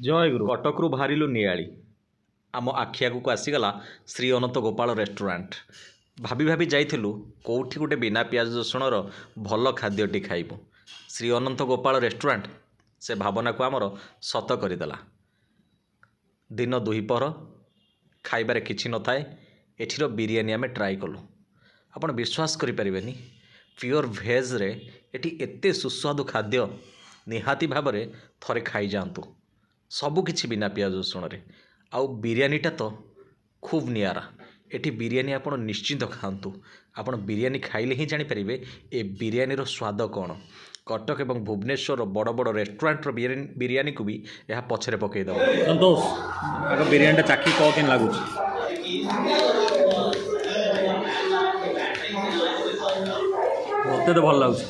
जय गुरु कटकरू बाहरिलु नियाली आम आखि आगक आसीगला श्री अनंत गोपाल रेस्टोरेंट भाभी भाभी जाइलु कौटी गोटे बिना पियाज रसुणर भल खाद्यटी खाइबु श्री अनंत गोपाल रेस्टोरेंट से भावना को आमर सत करदेला। दिन दुहीपहर खाइबार किछि न थाए एठिर बिरियानी आमे ट्राई कलु। आपण विश्वास करिपारिबेनी प्योर भेज रे एठी एते सुस्वादु खाद्य निहाती भाबरे थरे खाई जातु सबु किछि बिना पियाज रसुण रे आउ बिरियानीटा तो खूब नियारा। एठी बिरियानी आपण निश्चिंत खातु आपण बिरियानी खाइले ही जानी परिबे ए बिरियानी रो स्वाद कौन। कटक एवं भुवनेश्वर बड़ बड़ रेस्टोरेंट रो बिरियानी को भी यह पछरे पकई दब। संतोष आगे बिरियानी चाखी कह के लगुच मत तो भल लगुच।